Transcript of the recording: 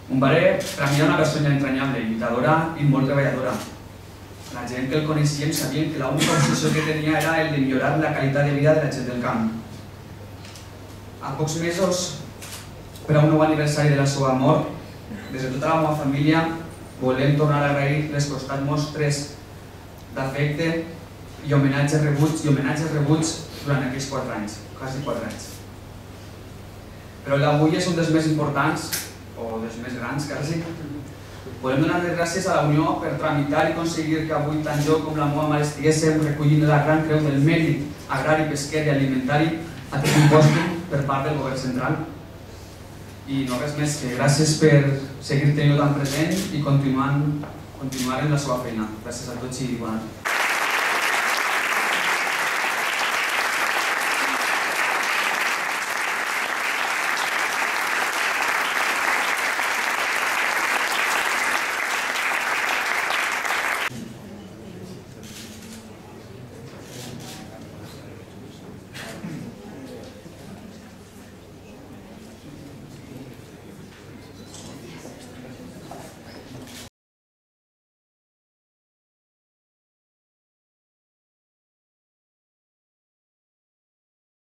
Mon pare, per a mi, era una persona entranyable, lluitadora i molt treballadora. La gent que el coneixíem sabien que l'única obsessió que tenia era el de millorar la qualitat de vida de la gent del camp. A pocs mesos, per a un nou aniversari de la seva mort, des de tota la meva família volem tornar a agrair les constants mostres d'afecte i homenatges rebuts durant aquests 4 anys, quasi 4 anys. Però l'avui és un dels més importants, o dels més grans, quasi. Volem donar les gràcies a la Unió per tramitar i aconseguir que avui tant jo com la meva mare estiguéssim recollint la gran creu del mèrit agrari, pesquer i alimentari a aquest impost per part del govern central. I no res més que gràcies per seguir tenint-ho tan present i continuar en la seva feina. Gràcies a tots i bona nit.